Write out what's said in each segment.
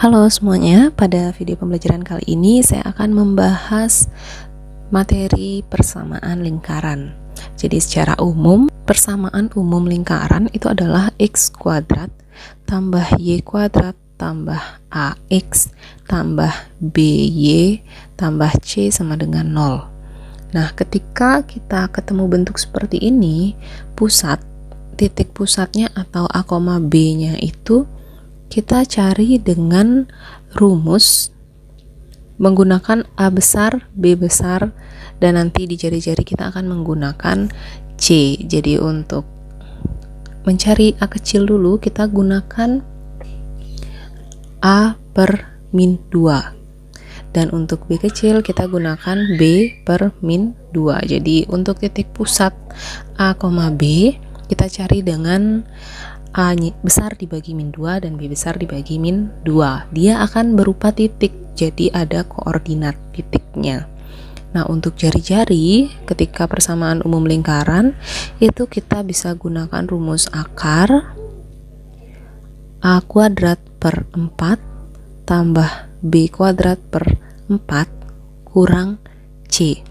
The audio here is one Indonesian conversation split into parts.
Halo semuanya, pada video pembelajaran kali ini saya akan membahas materi persamaan lingkaran. Jadi secara umum, persamaan umum lingkaran itu adalah x kuadrat tambah y kuadrat tambah ax tambah by tambah c sama dengan 0. Nah, ketika kita ketemu bentuk seperti ini, titik pusatnya atau a, b-nya itu kita cari dengan rumus menggunakan A besar, B besar, dan nanti di jari-jari kita akan menggunakan C. Jadi untuk mencari A kecil dulu kita gunakan A per min 2, dan untuk B kecil kita gunakan B per min 2. Jadi untuk titik pusat A, B kita cari dengan A besar dibagi min 2 dan B besar dibagi min 2. Dia akan berupa titik, jadi ada koordinat titiknya. Nah, untuk jari-jari ketika persamaan umum lingkaran itu kita bisa gunakan rumus akar A kuadrat per 4 tambah B kuadrat per 4 kurang C.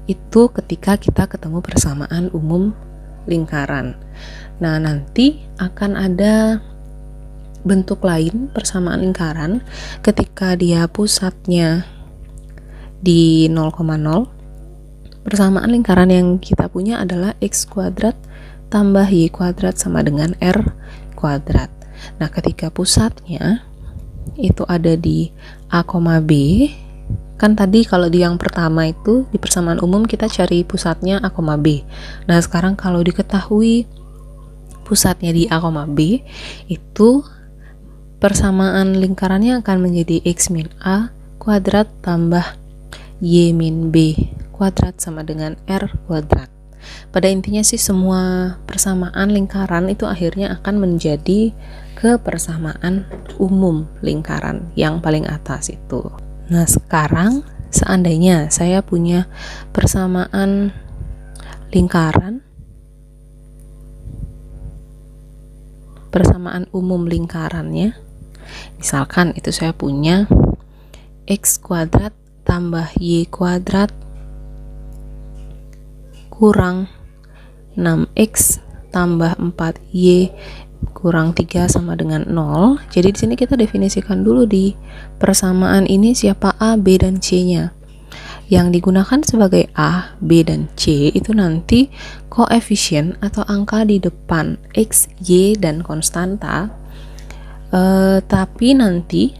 Itu ketika kita ketemu persamaan umum lingkaran. Nah, nanti akan ada bentuk lain persamaan lingkaran ketika dia pusatnya di 0,0. Persamaan lingkaran yang kita punya adalah x kuadrat tambah y kuadrat sama dengan r kuadrat. Nah, ketika pusatnya itu ada di a, b, kan tadi kalau di yang pertama itu di persamaan umum kita cari pusatnya a, b. Nah, sekarang kalau diketahui pusatnya di a, b, itu persamaan lingkarannya akan menjadi x min a kuadrat tambah y min b kuadrat sama dengan r kuadrat. Pada intinya sih semua persamaan lingkaran itu akhirnya akan menjadi ke persamaan umum lingkaran yang paling atas itu. Nah, sekarang seandainya saya punya persamaan umum lingkarannya, misalkan itu saya punya x kuadrat tambah y kuadrat kurang 6x tambah 4y kurang 3 sama dengan 0. Jadi di sini kita definisikan dulu di persamaan ini siapa a, b, dan c-nya. Yang digunakan sebagai a, b, dan c itu nanti koefisien atau angka di depan x, y, dan konstanta, tapi nanti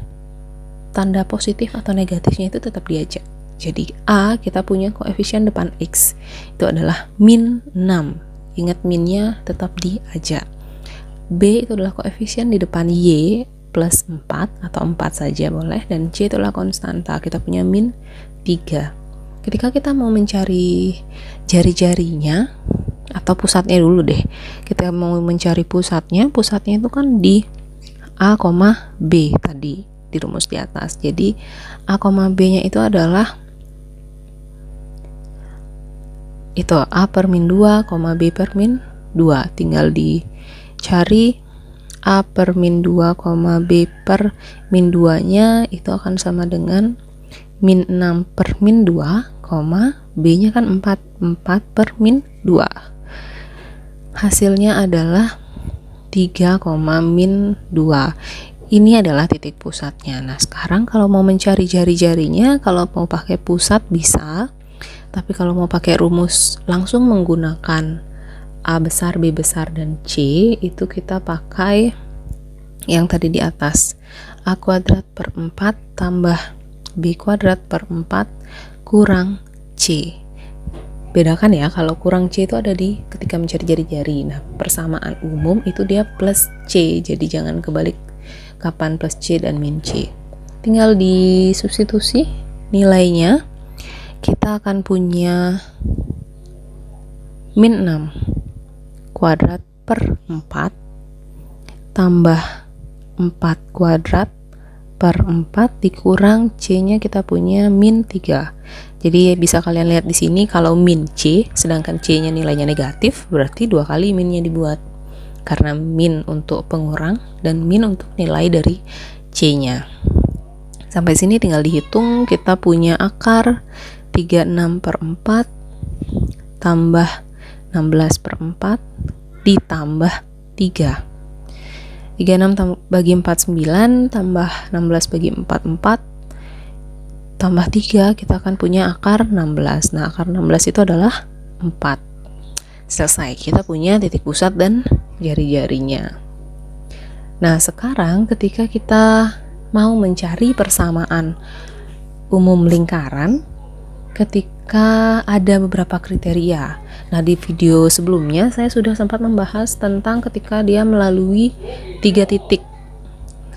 tanda positif atau negatifnya itu tetap diajak. Jadi a kita punya koefisien depan x itu adalah min 6, ingat minnya tetap diajak. B itu adalah koefisien di depan y plus 4 atau 4 saja boleh, dan c itu adalah konstanta, kita punya min 3. Ketika kita mau mencari jari-jarinya atau pusatnya dulu deh, kita mau mencari pusatnya itu kan di a, b tadi di rumus di atas. Jadi a, b nya itu adalah itu a per min 2, b per min 2. Tinggal dicari a per min 2, b per min 2 nya itu akan sama dengan min 6 per min 2, b nya kan 4 per min 2. Hasilnya adalah 3, min 2. Ini adalah titik pusatnya. Nah, sekarang kalau mau mencari jari-jarinya, kalau mau pakai pusat bisa, tapi kalau mau pakai rumus langsung menggunakan a besar, b besar, dan c, itu kita pakai yang tadi di atas, a kuadrat per 4 tambah b kuadrat per 4 kurang c. Bedakan ya, kalau kurang c itu ada di ketika mencari jari-jari. Nah, persamaan umum itu dia plus c, jadi jangan kebalik kapan plus c dan min c. Tinggal disubstitusi nilainya, kita akan punya min 6 kuadrat per 4 tambah 4 kuadrat per 4 dikurang c nya kita punya min 3. Jadi bisa kalian lihat di sini kalau min c sedangkan c nya nilainya negatif, berarti 2 kali minnya dibuat, karena min untuk pengurang dan min untuk nilai dari C-nya. Sampai sini tinggal dihitung, kita punya akar 36/4 tambah 16/4 ditambah 3. 36 bagi 4 9, tambah 16 bagi 4 4, tambah 3, kita akan punya akar 16. Nah, akar 16 itu adalah 4. Selesai, kita punya titik pusat dan jari-jarinya. Nah, sekarang ketika kita mau mencari persamaan umum lingkaran, ketika ada beberapa kriteria. Nah, di video sebelumnya saya sudah sempat membahas tentang ketika dia melalui 3 titik.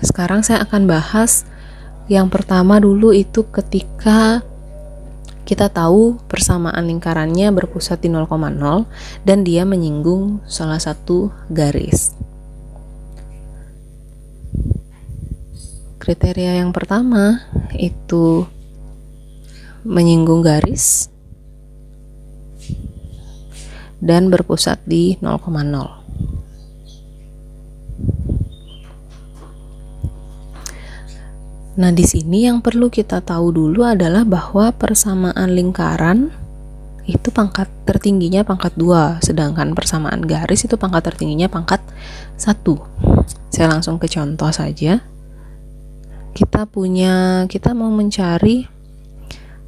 Sekarang saya akan bahas yang pertama dulu, itu ketika kita tahu persamaan lingkarannya berpusat di 0,0 dan dia menyinggung salah satu garis. Kriteria yang pertama itu menyinggung garis dan berpusat di 0,0. Nah, di sini yang perlu kita tahu dulu adalah bahwa persamaan lingkaran itu pangkat tertingginya pangkat 2, sedangkan persamaan garis itu pangkat tertingginya pangkat 1. Saya langsung ke contoh saja. Kita mau mencari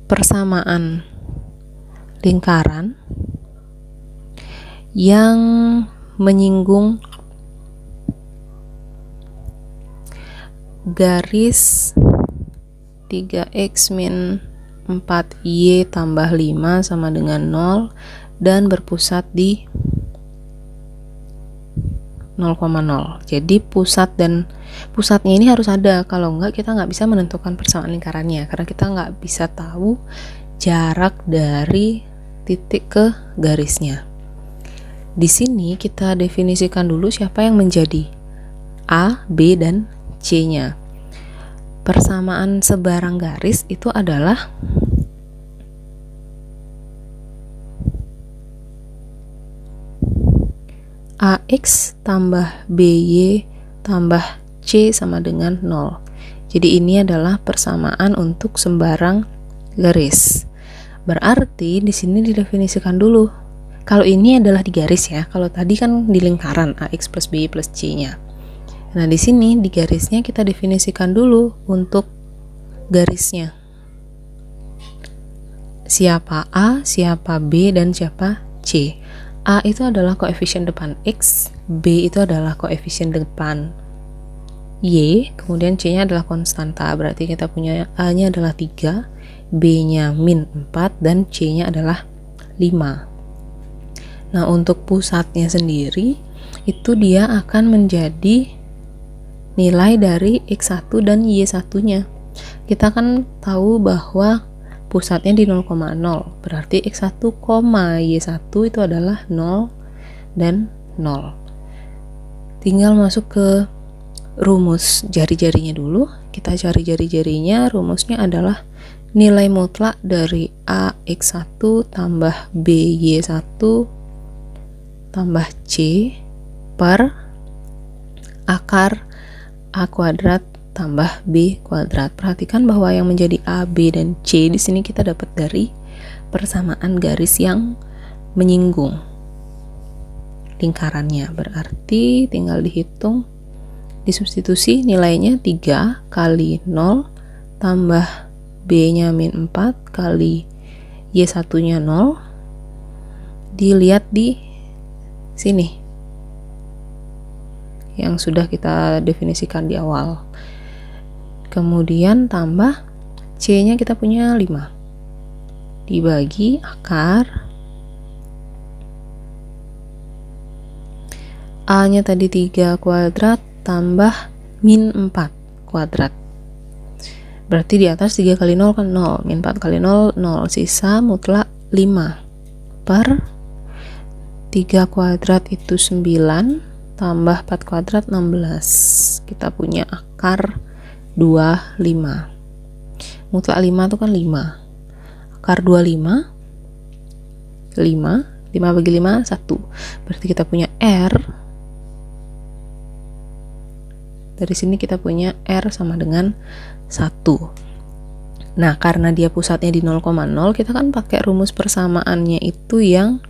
persamaan lingkaran yang menyinggung garis 3x min 4y tambah 5 sama dengan 0 dan berpusat di 0,0. Jadi pusatnya ini harus ada, kalau enggak kita nggak bisa menentukan persamaan lingkarannya, karena kita nggak bisa tahu jarak dari titik ke garisnya. Di sini kita definisikan dulu siapa yang menjadi A, B, dan C-nya. Persamaan sebarang garis itu adalah AX tambah BY tambah C sama dengan 0. Jadi ini adalah persamaan untuk sembarang garis. Berarti di sini didefinisikan dulu. Kalau ini adalah di garis ya. Kalau tadi kan di lingkaran AX plus BY plus C-nya. Nah, di sini di garisnya kita definisikan dulu untuk garisnya. Siapa A, siapa B, dan siapa C. A itu adalah koefisien depan X, B itu adalah koefisien depan Y, kemudian C-nya adalah konstanta. Berarti kita punya A-nya adalah 3, B-nya min 4, dan C-nya adalah 5. Nah, untuk pusatnya sendiri, itu dia akan menjadi nilai dari X1 dan Y1-nya. Kita kan tahu bahwa pusatnya di 0,0, berarti X1, Y1 itu adalah 0 dan 0. Tinggal masuk ke rumus jari-jarinya dulu. Kita cari jari-jarinya. Rumusnya adalah nilai mutlak dari AX1 tambah BY1 tambah C per akar A kuadrat tambah B kuadrat. Perhatikan bahwa yang menjadi A, B, dan C di sini kita dapat dari persamaan garis yang menyinggung lingkarannya. Berarti tinggal dihitung, disubstitusi nilainya 3 kali 0 tambah B-nya min 4 kali Y1-nya 0. Dilihat di sini yang sudah kita definisikan di awal. Kemudian tambah C-nya kita punya 5 dibagi akar A-nya tadi 3 kuadrat tambah min 4 kuadrat. Berarti di atas 3 kali 0 kan 0, min 4 kali 0 0, sisa mutlak 5 per 3 kuadrat itu 9 tambah 4 kuadrat 16. Kita punya akar 25. Mutlak 5 itu kan 5. Akar 25 5 bagi 5 1. Berarti kita punya R Dari sini kita punya R sama dengan 1. Nah, karena dia pusatnya di 0,0, kita kan pakai rumus persamaannya itu yang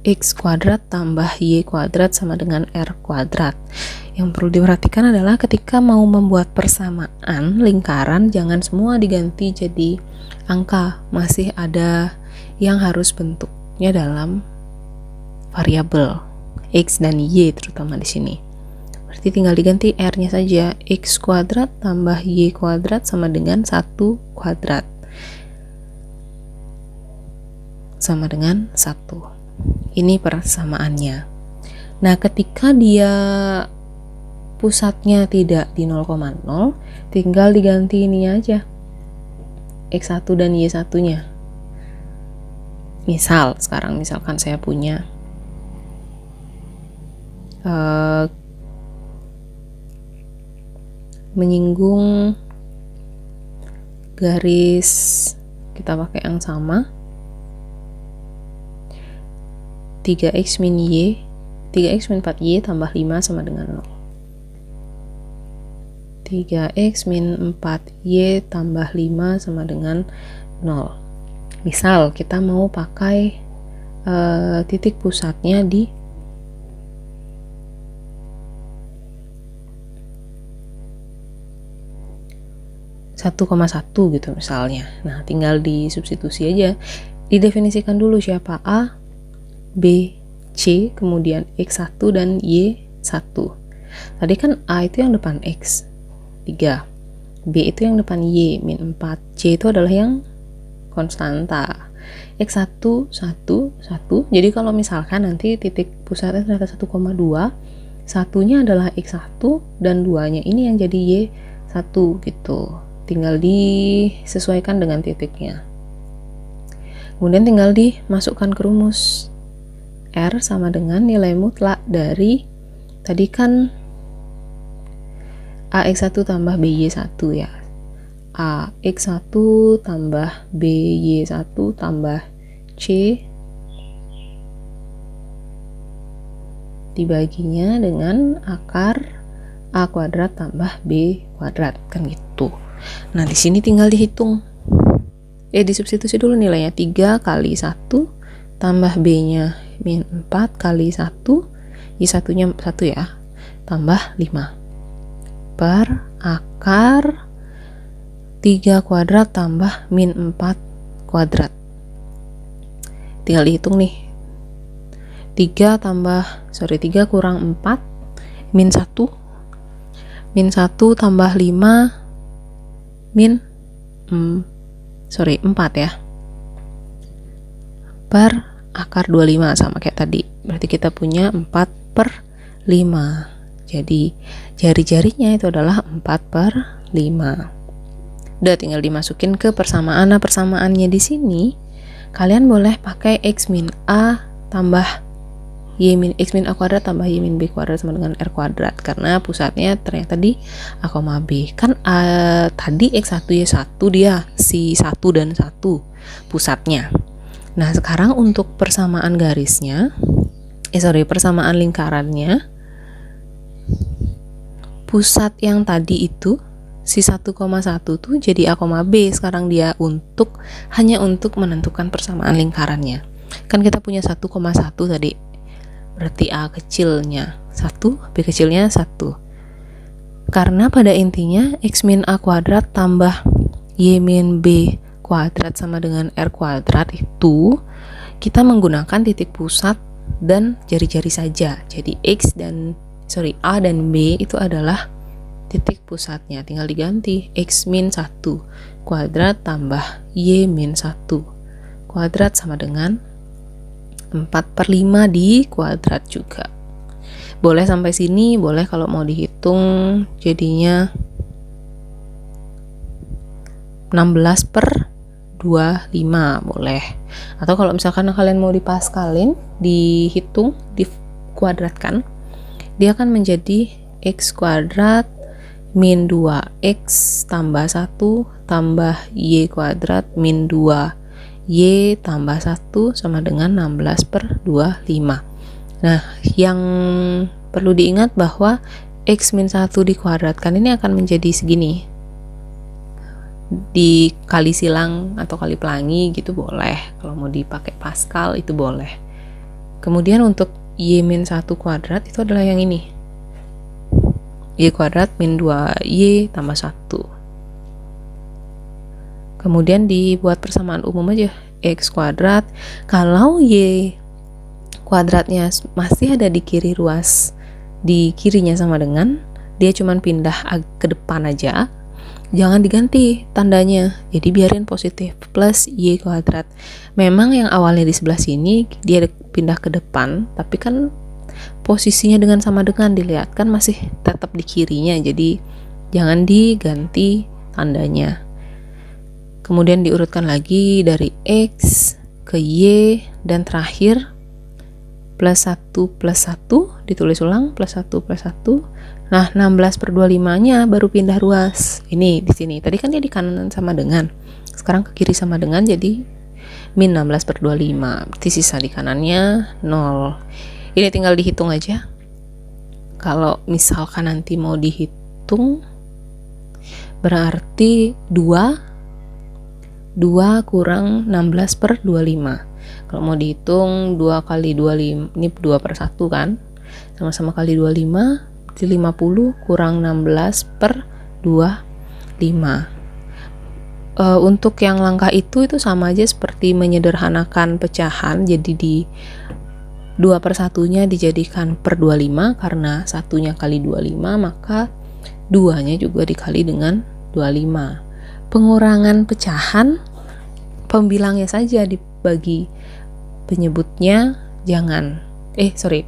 X kuadrat tambah Y kuadrat sama dengan R kuadrat. Yang perlu diperhatikan adalah ketika mau membuat persamaan lingkaran, jangan semua diganti jadi angka. Masih ada yang harus bentuknya dalam variabel X dan Y, terutama di sini. Berarti tinggal diganti R-nya saja. X kuadrat tambah Y kuadrat sama dengan 1 kuadrat. Sama dengan 1. Ini persamaannya. Nah, ketika dia pusatnya tidak di 0,0, tinggal diganti ini aja. X1 dan Y1-nya. Misal, sekarang misalkan saya punya menyinggung garis, kita pakai yang sama, 3x min y, 3x min 4y tambah 5 sama dengan 0. 3x min 4y tambah 5 sama dengan 0. Misal kita mau pakai titik pusatnya di 1,1 gitu misalnya. Nah, tinggal disubstitusi aja. Didefinisikan dulu siapa A, B, C, kemudian X1 dan Y1. Tadi kan A itu yang depan X, 3. B itu yang depan Y, min 4. C itu adalah yang konstanta. X1, 1, 1. Jadi kalau misalkan nanti titik pusatnya ternyata 1,2, satunya adalah X1 dan 2-nya ini yang jadi Y1 gitu. Tinggal disesuaikan dengan titiknya. Kemudian tinggal dimasukkan ke rumus. R sama dengan nilai mutlak dari tadi kan AX1 tambah BY1 ya. AX1 tambah BY1 tambah C dibaginya dengan akar A kuadrat tambah B kuadrat, kan gitu. Nah, di sini tinggal dihitung. Disubstitusi dulu nilainya. 3 kali 1 tambah B-nya min 4 kali 1, Y1-nya 1 ya, tambah 5 per akar 3 kuadrat tambah min 4 kuadrat. Tinggal dihitung nih. 3 kurang 4 min 1 tambah 5 min 4 ya, per akar 25 sama kayak tadi. Berarti kita punya 4/5. Jadi jari-jarinya itu adalah 4/5. Udah, tinggal dimasukin ke persamaan. Nah, persamaannya di sini kalian boleh pakai X min A tambah Y min X min A kuadrat tambah Y min B kuadrat sama dengan R kuadrat, karena pusatnya ternyata di A, B. Kan tadi X1 Y1 dia si 1 dan 1 pusatnya. Nah, sekarang untuk persamaan garisnya, persamaan lingkarannya, pusat yang tadi itu si 1,1 tuh jadi A, B. Sekarang dia hanya untuk menentukan persamaan lingkarannya. Kan kita punya 1,1 tadi. Berarti A kecilnya 1, B kecilnya 1. Karena pada intinya X min A kuadrat tambah Y min B kuadrat sama dengan R kuadrat itu kita menggunakan titik pusat dan jari-jari saja. Jadi A dan B itu adalah titik pusatnya. Tinggal diganti X min 1 kuadrat tambah Y min 1 kuadrat sama dengan 4/5 di kuadrat juga. Boleh sampai sini, boleh kalau mau dihitung jadinya 16/25 boleh. Atau kalau misalkan kalian mau dipaskalin, dihitung, dikuadratkan, dia akan menjadi X kuadrat min 2X tambah 1 tambah Y kuadrat min 2 Y tambah 1 sama dengan 16/25. Nah, yang perlu diingat bahwa X min 1 dikuadratkan ini akan menjadi segini. Dikali silang atau kali pelangi gitu boleh. Kalau mau dipakai Pascal itu boleh. Kemudian untuk Y min 1 kuadrat itu adalah yang ini. Y kuadrat min 2Y tambah 1. Kemudian dibuat persamaan umum aja. X kuadrat. Kalau Y kuadratnya masih ada di kiri ruas, di kirinya sama dengan, dia cuman pindah ke depan aja, jangan diganti tandanya, jadi biarin positif plus Y kuadrat. Memang yang awalnya di sebelah sini dia pindah ke depan, tapi kan posisinya dengan sama dengan dilihat kan masih tetap di kirinya, jadi jangan diganti tandanya. Kemudian diurutkan lagi dari X ke Y, dan terakhir plus 1 plus 1, ditulis ulang plus 1 plus 1. Nah, 16/25-nya baru pindah ruas. Ini di sini. Tadi kan dia di kanan sama dengan. Sekarang ke kiri sama dengan, jadi min 16/25. Berarti sisa di kanannya 0. Ini tinggal dihitung aja. Kalau misalkan nanti mau dihitung, berarti 2 kurang 16/25. Kalau mau dihitung 2 kali 25, ini 2/1 kan, sama-sama kali 25, jadi 50 kurang 16/25. Untuk yang langkah itu sama aja seperti menyederhanakan pecahan, jadi di 2/1-nya dijadikan per 25, karena satunya kali 25, maka 2-nya juga dikali dengan 25. Pengurangan pecahan, pembilangnya saja dibagi, penyebutnya jangan.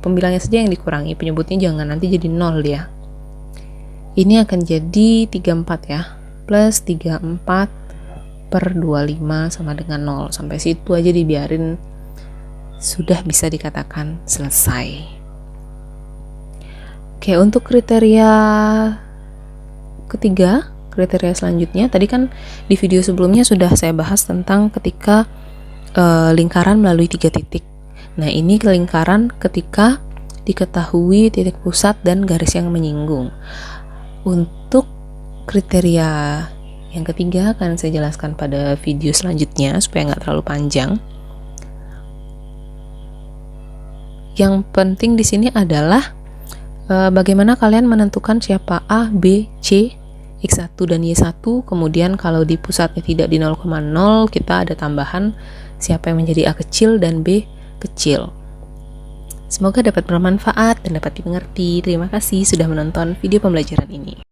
Pembilangnya saja yang dikurangi, penyebutnya jangan, nanti jadi 0 ya. Ini akan jadi 34 ya, plus 34/25 sama dengan 0. Sampai situ aja dibiarin, sudah bisa dikatakan selesai. Oke, untuk kriteria ketiga, kriteria selanjutnya, tadi kan di video sebelumnya sudah saya bahas tentang ketika lingkaran melalui 3 titik. Nah, ini lingkaran ketika diketahui titik pusat dan garis yang menyinggung. Untuk kriteria yang ketiga akan saya jelaskan pada video selanjutnya supaya nggak terlalu panjang. Yang penting di sini adalah bagaimana kalian menentukan siapa A, B, C, X1 dan Y1. Kemudian kalau di pusatnya tidak di 0,0, kita ada tambahan siapa yang menjadi A kecil dan B kecil. Semoga dapat bermanfaat dan dapat dimengerti. Terima kasih sudah menonton video pembelajaran ini.